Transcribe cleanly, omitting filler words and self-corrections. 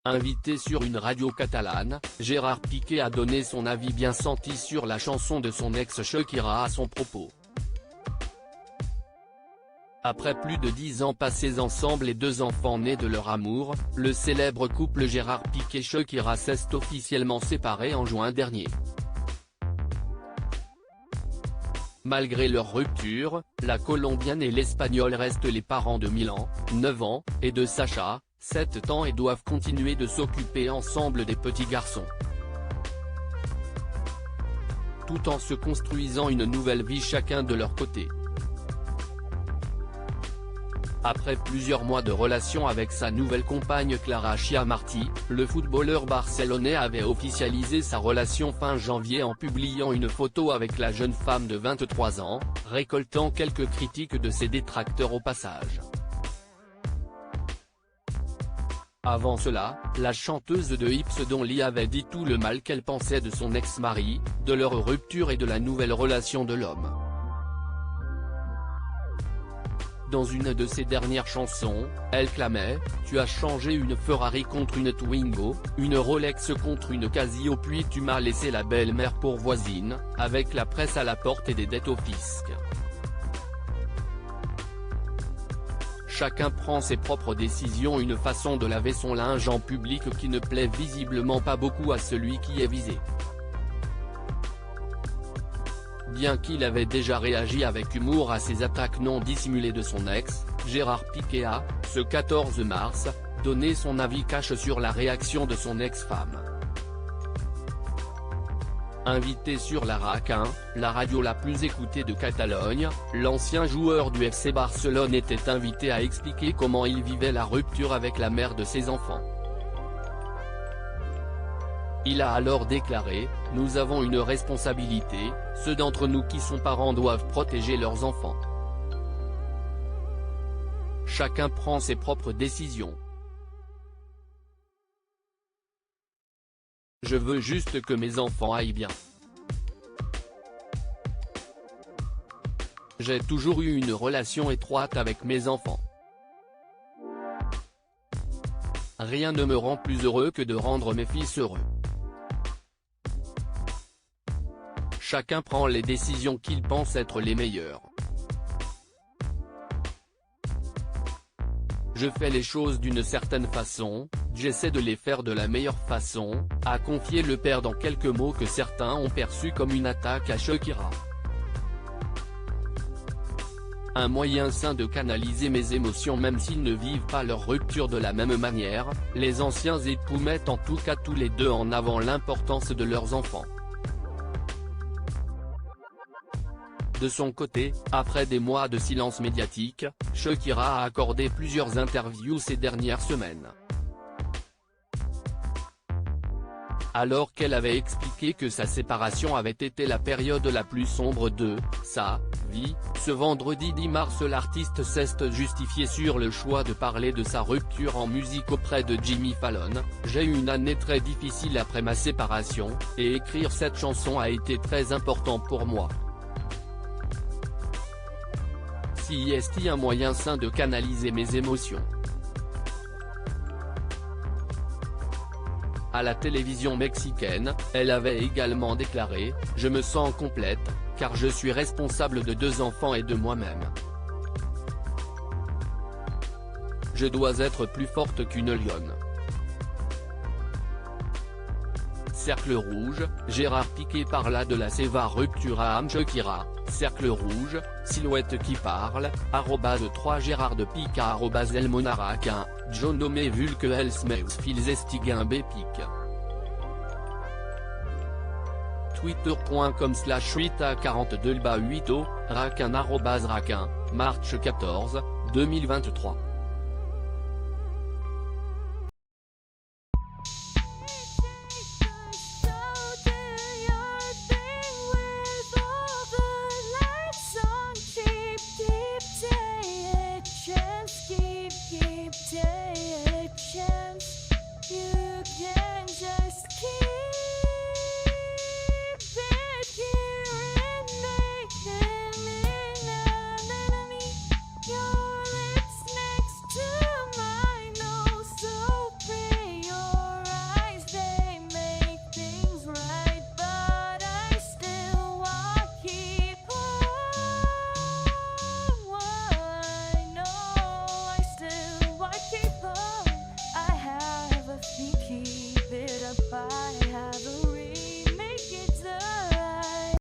Invité sur une radio catalane, Gérard Piqué a donné son avis bien senti sur la chanson de son ex Shakira à son propos. Après plus de 10 ans passés ensemble et 2 enfants nés de leur amour, le célèbre couple Gérard Piqué-Shakira s'est officiellement séparé en juin dernier. Malgré leur rupture, la Colombienne et l'Espagnol restent les parents de Milan, 9 ans, et de Sacha, 7 ans et doivent continuer de s'occuper ensemble des petits garçons. Tout en se construisant une nouvelle vie chacun de leur côté. Après plusieurs mois de relation avec sa nouvelle compagne Clara Chiamarty, le footballeur barcelonais avait officialisé sa relation fin janvier en publiant une photo avec la jeune femme de 23 ans, récoltant quelques critiques de ses détracteurs au passage. Avant cela, la chanteuse de Hips Don't Lie avait dit tout le mal qu'elle pensait de son ex-mari, de leur rupture et de la nouvelle relation de l'homme. Dans une de ses dernières chansons, elle clamait « Tu as changé une Ferrari contre une Twingo, une Rolex contre une Casio puis tu m'as laissé la belle-mère pour voisine, avec la presse à la porte et des dettes au fisc. » Chacun prend ses propres décisions, une façon de laver son linge en public qui ne plaît visiblement pas beaucoup à celui qui est visé. Bien qu'il avait déjà réagi avec humour à ces attaques non dissimulées de son ex, Gérard Piqué a, ce 14 mars, donné son avis cash sur la réaction de son ex-femme. Invité sur la RAC 1, la radio la plus écoutée de Catalogne, l'ancien joueur du FC Barcelone était invité à expliquer comment il vivait la rupture avec la mère de ses enfants. Il a alors déclaré « Nous avons une responsabilité, ceux d'entre nous qui sont parents doivent protéger leurs enfants. Chacun prend ses propres décisions. Je veux juste que mes enfants aillent bien. J'ai toujours eu une relation étroite avec mes enfants. Rien ne me rend plus heureux que de rendre mes fils heureux. Chacun prend les décisions qu'il pense être les meilleures. Je fais les choses d'une certaine façon, j'essaie de les faire de la meilleure façon, a confié le père dans quelques mots que certains ont perçus comme une attaque à Shakira. Un moyen sain de canaliser mes émotions même s'ils ne vivent pas leur rupture de la même manière, les anciens époux mettent en tout cas tous les deux en avant l'importance de leurs enfants. De son côté, après des mois de silence médiatique, Shakira a accordé plusieurs interviews ces dernières semaines. Alors qu'elle avait expliqué que sa séparation avait été la période la plus sombre de sa vie, ce vendredi 10 mars l'artiste s'est justifié sur le choix de parler de sa rupture en musique auprès de Jimmy Fallon. « J'ai eu une année très difficile après ma séparation, et écrire cette chanson a été très important pour moi. Si est un moyen sain de canaliser mes émotions. » À la télévision mexicaine, elle avait également déclaré « Je me sens complète, car je suis responsable de 2 enfants et de moi-même. Je dois être plus forte qu'une lionne. » Cercle rouge, Gérard Piqué parla de la sévère rupture à Shakira, cercle rouge, silhouette qui parle, @3 Gérard de Pica @elmonarac 1, John nommé Vulque Elsmeus Fils Estigin Bépic. Twitter.com/8a42lba8o, rac1 @rac1, March 14, 2023.